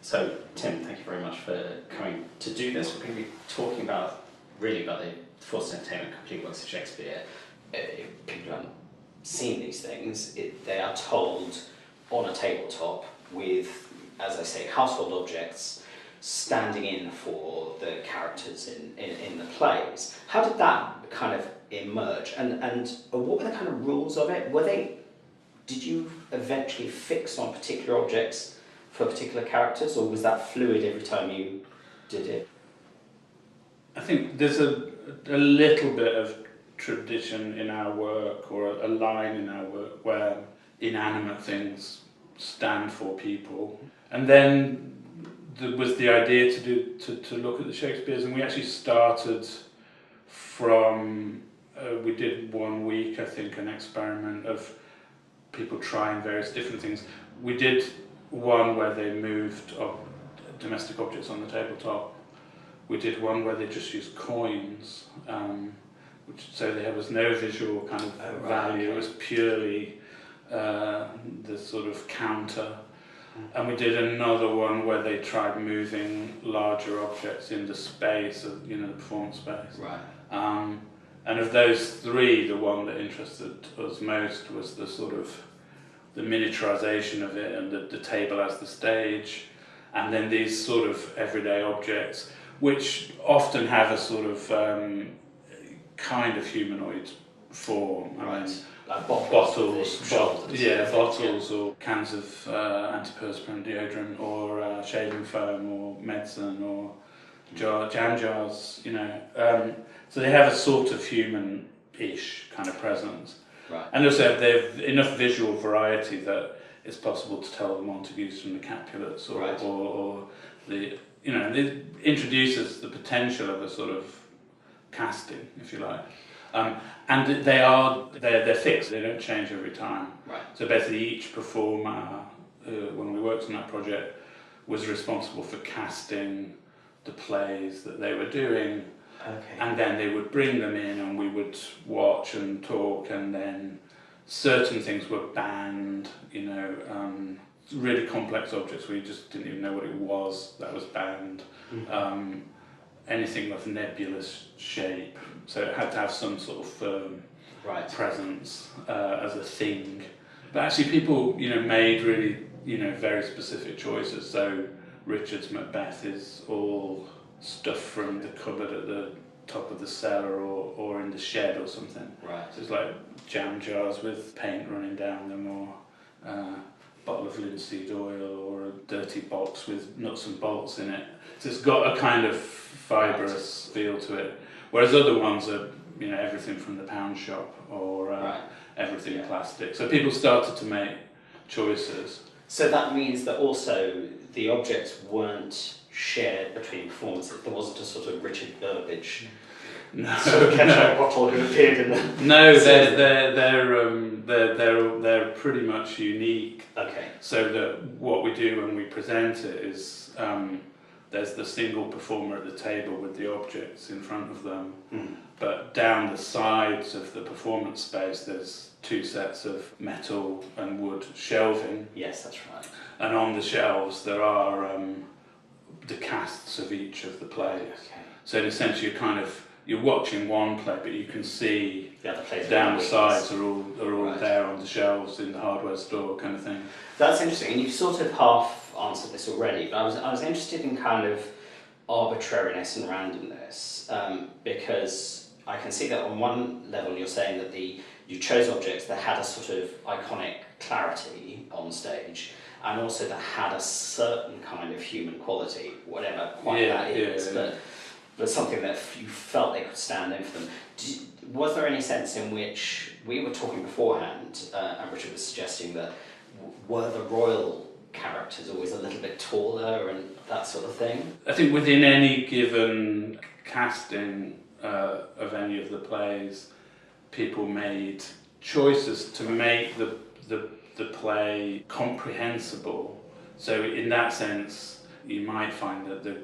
So, Tim, thank you very much for coming to do this. We're going to be talking about the Forced Entertainment, Complete Works of Shakespeare. People haven't seen these things. They are told on a tabletop with, as I say, household objects standing in for the characters in the plays. How did that kind of emerge? And what were the kind of rules of it? Did you eventually fix on particular objects for particular characters, or was that fluid every time you did it? I think there's a little bit of tradition in our work, or a line in our work, where inanimate things stand for people. And then there was the idea to look at the Shakespeares, and we actually started from, we did 1 week, I think, an experiment of people trying various different things. We did one where they moved domestic objects on the tabletop. We did one where they just used coins, so there was no visual kind of value. Okay. It was purely the sort of counter. And we did another one where they tried moving larger objects into space, the performance space. Right. And of those three, the one that interested us most was the sort of the miniaturization of it, and the table as the stage, and then these sort of everyday objects, which often have a sort of kind of humanoid form. Right. I mean, like bottles, bottles, or cans of antiperspirant deodorant, or shaving foam, or medicine, or jam jars. So they have a sort of human-ish kind of presence. Right. And also they have enough visual variety that it's possible to tell the Montagues from the Capulets, or it introduces the potential of a sort of casting, if you like. And they're fixed, they don't change every time. Right. So basically each performer, when we worked on that project, was responsible for casting the plays that they were doing. Okay. And then they would bring them in, and we would watch and talk, and then certain things were banned, really complex objects where you just didn't even know what it was, that was banned. Mm-hmm. Anything of nebulous shape, so it had to have some sort of firm presence as a thing. But actually people, made really, very specific choices. So Richard's Macbeth is all stuff from the cupboard at the top of the cellar, or in the shed or something. Right. So it's like jam jars with paint running down them, or a bottle of linseed oil, or a dirty box with nuts and bolts in it. So it's got a kind of fibrous feel to it. Whereas other ones are, everything from the pound shop, or everything plastic. So people started to make choices. So that means that also the objects weren't shared between performances. There wasn't a sort of Richard Burbage sort of ketchup bottle who appeared in the. No, they're pretty much unique. Okay. So that what we do when we present it is there's the single performer at the table with the objects in front of them, but down the sides of the performance space there's 2 sets of metal and wood shelving. Yes, that's right. And on the shelves there are the casts of each of the plays. Okay. So in essence you're watching one play, but you can see the other plays down the sides are all there on the shelves in the hardware store, kind of thing. That's interesting, and you've sort of half answered this already, but I was interested in kind of arbitrariness and randomness, because I can see that on one level you're saying that you chose objects that had a sort of iconic clarity on stage, and also that had a certain kind of human quality, whatever that is, but something that you felt they could stand in for them. Was there any sense in which, we were talking beforehand, and Richard was suggesting that were the royal characters always a little bit taller and that sort of thing? I think within any given casting of any of the plays, people made choices to make the play comprehensible. So in that sense, you might find that the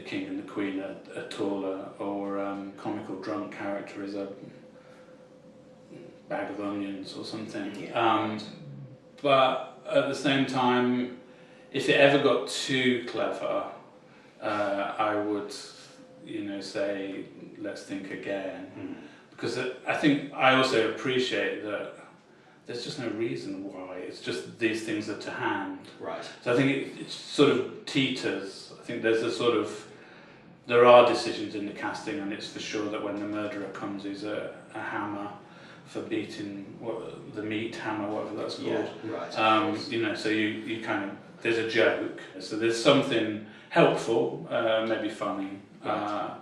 King and the Queen are taller, or comical drunk character is a bag of onions or something. Yeah. But at the same time, if it ever got too clever, I would, say, let's think again. Because I think I also appreciate that there's just no reason why. It's just these things are to hand. Right. So I think it sort of teeters. I think there are decisions in the casting, and it's for sure that when the murderer comes, he's a hammer for beating the meat hammer, whatever that's called. Yeah, right. So you kind of, there's a joke. So there's something helpful, maybe funny. Right.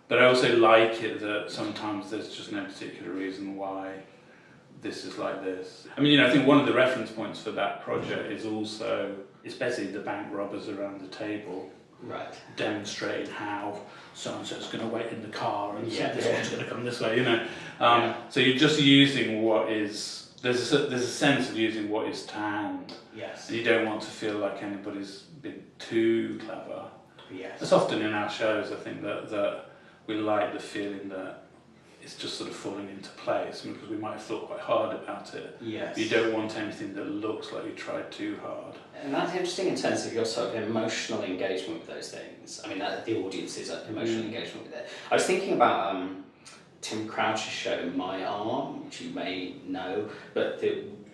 But I also like it that sometimes there's just no particular reason why this is like this. I mean, I think one of the reference points for that project is also, it's basically the bank robbers around the table, right, demonstrating how so-and-so's going to wait in the car and this one's going to come this way, So you're just using what is, there's a sense of using what is to hand. Yes. And you don't want to feel like anybody's been too clever. Yes. It's often in our shows, I think, that we like the feeling that it's just sort of falling into place, because we might have thought quite hard about it. Yes. You don't want anything that looks like you tried too hard. And that's interesting in terms of your sort of emotional engagement with those things. I mean, the audience's emotional engagement with it. I was thinking about Tim Crouch's show, My Arm, which you may know, but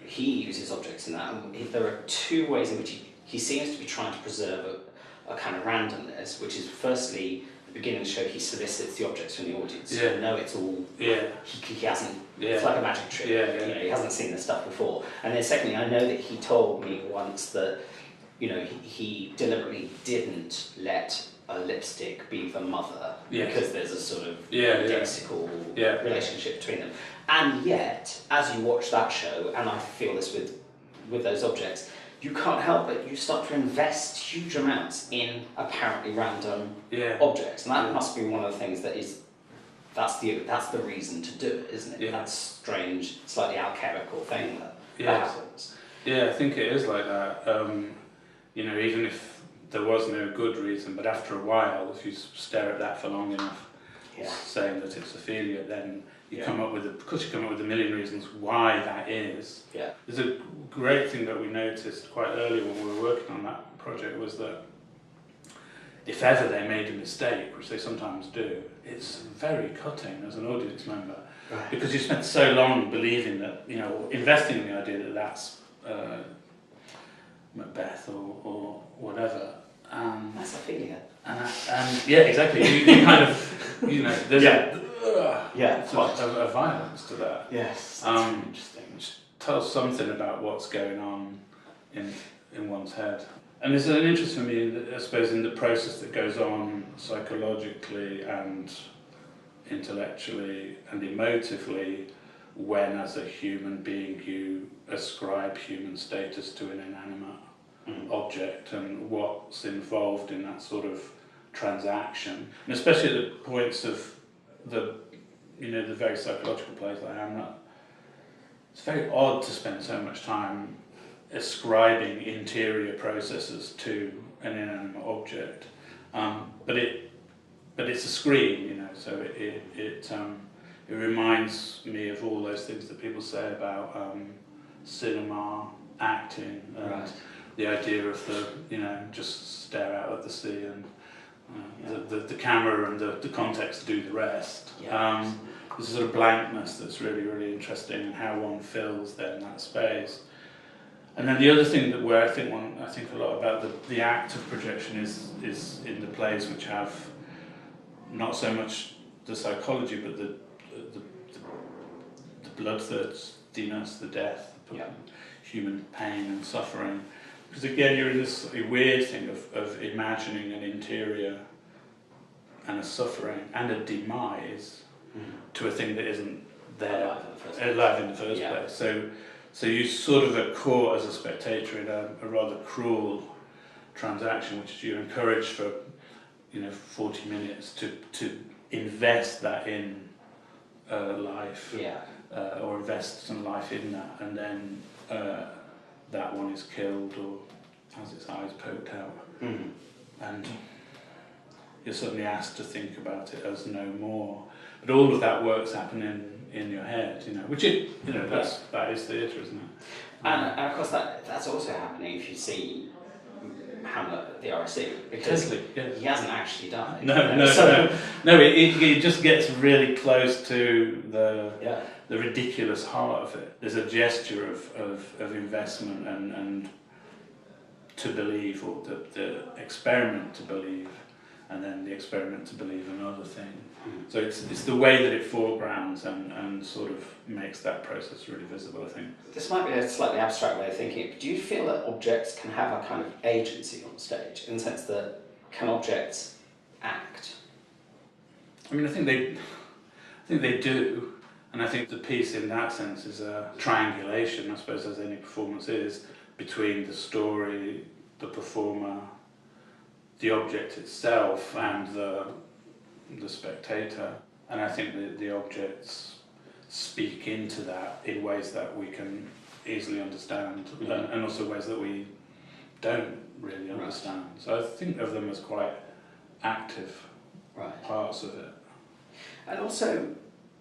he uses objects in that. And there are two ways in which he seems to be trying to preserve a kind of randomness, which is firstly, at the beginning of the show, he solicits the objects from the audience. Yeah. So no, it's all. Yeah. He hasn't. Yeah. It's like a magic trick. Yeah. He hasn't seen this stuff before. And then secondly, I know that he told me once that, he deliberately didn't let a lipstick be the mother because there's a sort of identical relationship between them. And yet, as you watch that show, and I feel this with those objects, you can't help but you start to invest huge amounts in apparently random objects, and that must be one of the things that's the reason to do it, isn't it? Yeah. That strange, slightly alchemical thing that happens. Yeah, I think it is like that. Even if there was no good reason, but after a while, if you stare at that for long enough, saying that it's Ophelia, then you come up with a million reasons why that is. Yeah. There's a great thing that we noticed quite early when we were working on that project was that if ever they made a mistake, which they sometimes do, it's very cutting as an audience member, because you spent so long believing that, investing in the idea that that's Macbeth or whatever. That's Ophelia. And yeah, exactly. You kind of, there's a violence to that. Yes, that's really interesting. Which tells something about what's going on in one's head. And there's an interest for me, I suppose, in the process that goes on psychologically and intellectually and emotively when, as a human being, you ascribe human status to an inanimate object, and what's involved in that sort of transaction, and especially at the points of the very psychological plays like Hamlet. It's very odd to spend so much time ascribing interior processes to an inanimate object, but it's a screen, so it reminds me of all those things that people say about cinema, acting, and the idea of just stare out at the sea and the camera and the context do the rest. There's a sort of blankness that's really, really interesting, and how one fills then that space. And then the other thing where I think a lot about the act of projection is in the plays which have not so much the psychology, but the bloodthirstiness, the death, human pain and suffering. Because again, you're in this weird thing of imagining an interior and a suffering and a demise to a thing that isn't there, alive in the first place. So you sort of are caught as a spectator in a rather cruel transaction, which you're encouraged for 40 minutes to invest that in life, or invest some life in that, and then that one is killed or has its eyes poked out, and you're suddenly asked to think about it as no more. But all of that work's happening in your head, which that is theatre, isn't it? And of course that's also happening if you see Hamlet at the RSC, because Totally, yes. he hasn't actually died. No. It just gets really close to Yeah. the ridiculous heart of it. There's a gesture of investment and to believe, or the experiment to believe, and then the experiment to believe another thing. So it's the way that it foregrounds and sort of makes that process really visible, I think. This might be a slightly abstract way of thinking, but do you feel that objects can have a kind of agency on stage, in the sense that can objects act? I mean, I think they do, and I think the piece in that sense is a triangulation, I suppose, as any performance is, between the story, the performer, the object itself, and the spectator. And I think the objects speak into that in ways that we can easily understand, and also ways that we don't really understand. So I think of them as quite active parts of it. And also,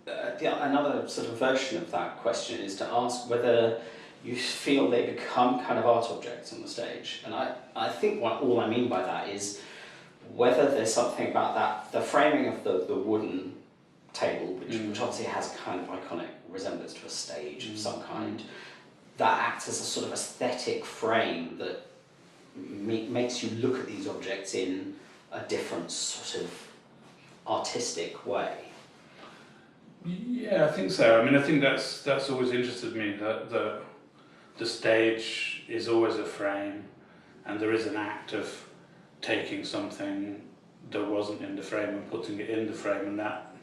another sort of version of that question is to ask whether you feel they become kind of art objects on the stage. And I think all I mean by that is whether there's something about that, the framing of the wooden table, which obviously has kind of iconic resemblance to a stage of some kind, that acts as a sort of aesthetic frame that makes you look at these objects in a different sort of artistic way. Yeah, I think so. I mean, I think that's always interested me, that the stage is always a frame, and there is an act of taking something that wasn't in the frame and putting it in the frame, and that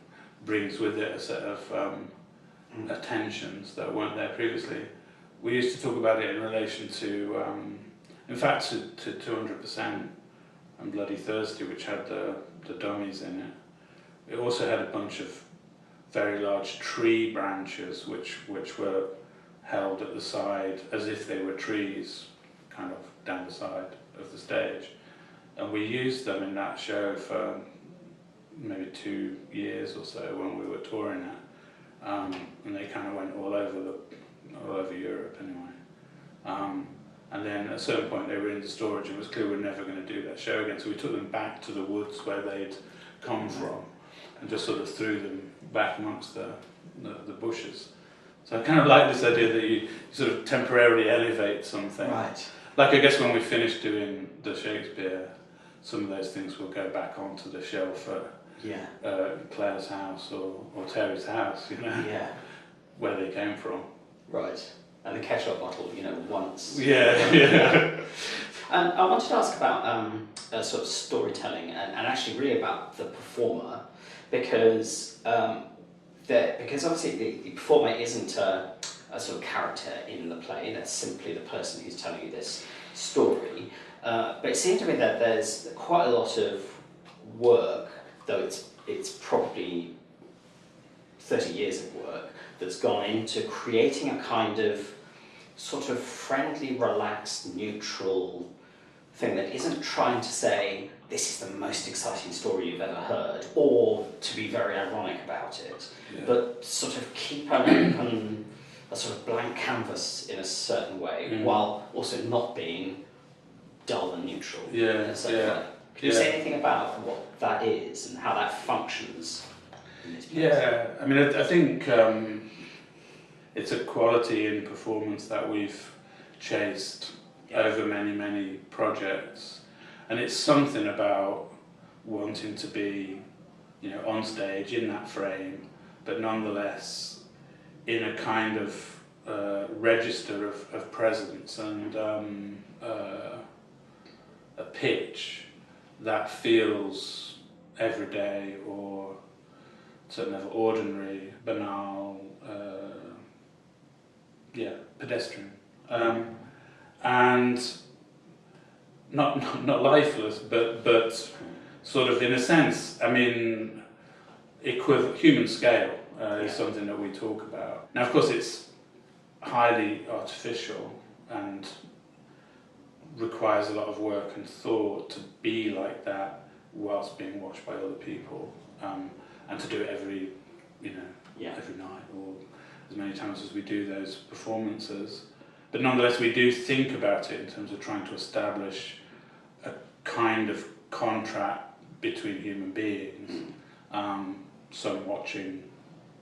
brings with it a set of attentions that weren't there previously. We used to talk about it in relation to, in fact, to 200% and Bloody Thursday, which had the dummies in it. It also had a bunch of very large tree branches which were held at the side as if they were trees, kind of down the side of the stage. And we used them in that show for maybe 2 years or so when we were touring it, and they kind of went all over Europe anyway. And then at a certain point they were in the storage, and it was clear we were never going to do that show again. So we took them back to the woods where they'd come from, and just sort of threw them back amongst the bushes. So I kind of like this idea that you sort of temporarily elevate something. Right. Like, I guess when we finish doing the Shakespeare, some of those things will go back onto the shelf at Claire's house or Terry's house, you know, where they came from. Right. And the ketchup bottle, you know, once. Yeah. I wanted to ask about sort of storytelling and actually really about the performer, because obviously the performer isn't a sort of character in the play, that's simply the person who's telling you this story. But it seems to me that there's quite a lot of work, though it's probably 30 years of work, that's gone into creating a kind of sort of friendly, relaxed, neutral thing that isn't trying to say, this is the most exciting story you've ever heard, or to be very ironic about it, but sort of keep an open, a sort of blank canvas in a certain way, while also not being dull and neutral. Can you say anything about what that is and how that functions in this place? Yeah, I mean, I think it's a quality in performance that we've chased over many, many projects. And it's something about wanting to be, you know, on stage in that frame, but nonetheless in a kind of register of presence and a pitch that feels everyday or sort of ordinary, banal, pedestrian, and not lifeless, but sort of in a sense, I mean, human scale is something that we talk about. Now, of course, it's highly artificial and requires a lot of work and thought to be like that whilst being watched by other people, and to do it every night or as many times as we do those performances. But nonetheless, we do think about it in terms of trying to establish a kind of contract between human beings. Some watching,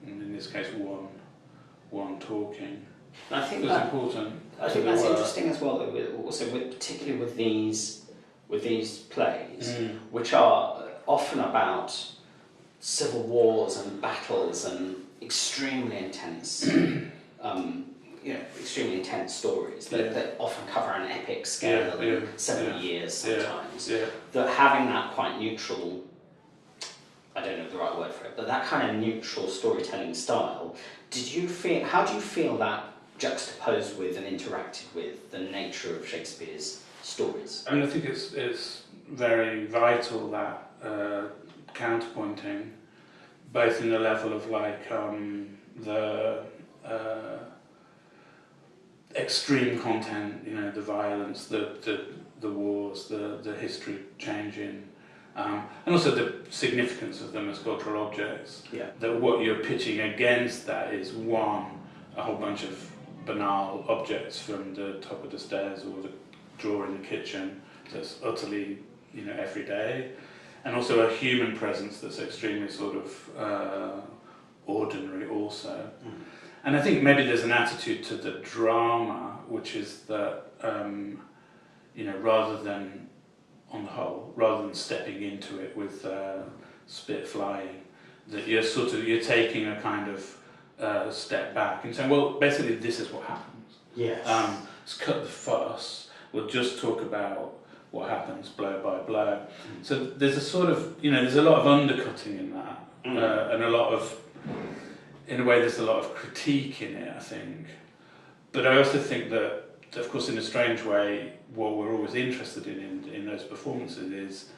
and in this case one talking. And I think it's important. I think that's interesting as well. Also, particularly with these plays, which are often about civil wars and battles and extremely intense, extremely intense stories that often cover an epic scale of several years sometimes. That having that quite neutral, I don't know the right word for it, but that kind of neutral storytelling style, how do you feel that juxtaposed with and interacted with the nature of Shakespeare's stories? I mean, I think it's very vital that counterpointing, both in the level of like the extreme content, the violence, the wars, the history changing, and also the significance of them as cultural objects. Yeah. That what you're pitching against that is a whole bunch of banal objects from the top of the stairs or the drawer in the kitchen that's utterly, everyday, and also a human presence that's extremely sort of ordinary also. And I think maybe there's an attitude to the drama, which is that, rather than, on the whole, rather than stepping into it with spit flying, that you're taking a kind of step back and saying, well, basically this is what happens. Yes. Let's cut the fuss. We'll just talk about what happens blow by blow. So there's a sort of, there's a lot of undercutting in that, and a lot of, in a way, there's a lot of critique in it, I think. But I also think that, of course, in a strange way, what we're always interested in those performances is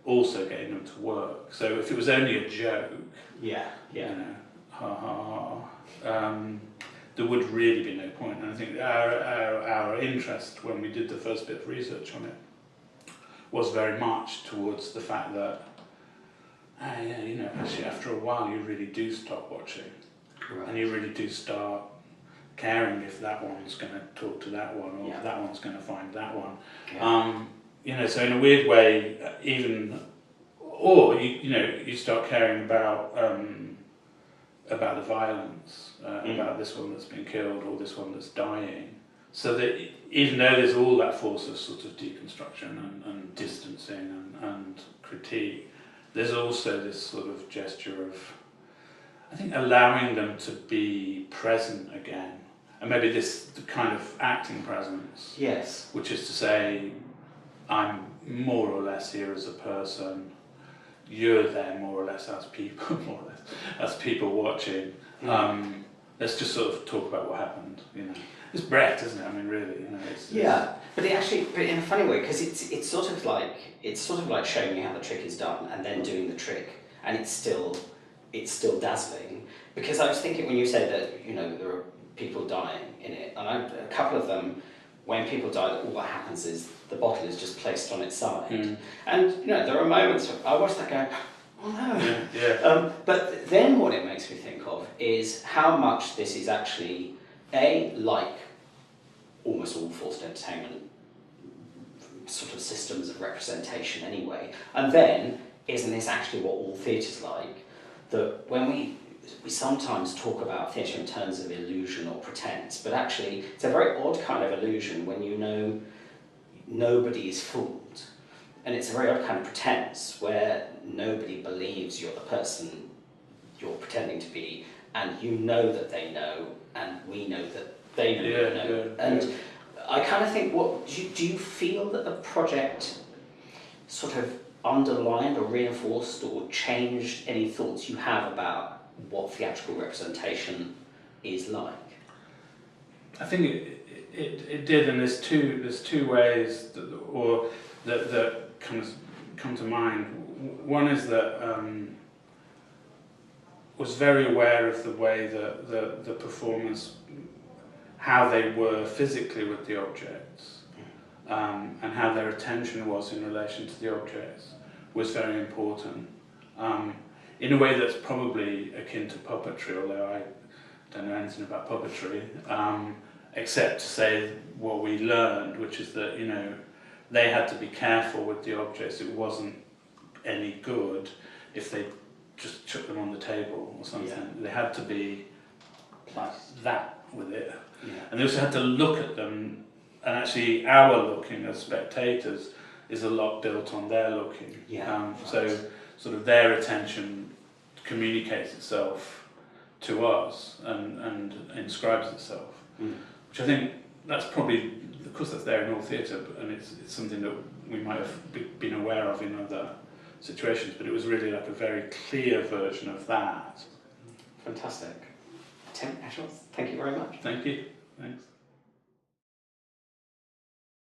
also getting them to work. So if it was only a joke, ha ha ha, there would really be no point. And I think our interest when we did the first bit of research on it was very much towards the fact that, actually after a while you really do stop watching. Right. And you really do start caring if that one's going to talk to that one or if that one's going to find that one. Yeah. So in a weird way, you start caring about the violence, about this one that's been killed or this one that's dying. So that even though there's all that force of sort of deconstruction and distancing and critique, there's also this sort of gesture of, I think, allowing them to be present again. And maybe this kind of acting presence. Yes. Which is to say, I'm more or less here as a person, you're there more or less as people watching. Let's just sort of talk about what happened, It's Brecht, isn't it? I mean, really, but in a funny way, because it's sort of like showing you how the trick is done and then doing the trick, and it's still dazzling. Because I was thinking when you said that there are people dying in it, and a couple of them, when people die, all that happens is the bottle is just placed on its side, and there are moments I watch that go, oh no. Yeah. But then what it makes me think of is how much this is actually like almost all forced entertainment sort of systems of representation anyway, and then isn't this actually what all theatre's like? That when we sometimes talk about theatre in terms of illusion or pretense, but actually it's a very odd kind of illusion when nobody is fooled, and it's a very odd kind of pretense where nobody believes you're the person you're pretending to be, and that they know, and we know that they know you know. And I kind of think, do you feel that the project sort of underlined or reinforced or changed any thoughts you have about what theatrical representation is like? I think it did, and there's two ways that come to mind. One is that was very aware of the way that the performers, how they were physically with the objects, and how their attention was in relation to the objects was very important. In a way that's probably akin to puppetry, although I don't know anything about puppetry, except to say what we learned, which is that, they had to be careful with the objects. It wasn't any good if they just chucked them on the table or something. Yeah. They had to be like that with it. Yeah. And they also had to look at them, and actually our looking as spectators is a lot built on their looking. Yeah. So sort of their attention communicates itself to us and inscribes itself, which I think that's probably, of course that's there in all theatre, and it's something that we might have been aware of in other situations, but it was really like a very clear version of that. Fantastic. Tim Etchells, thank you very much. Thank you. Thanks.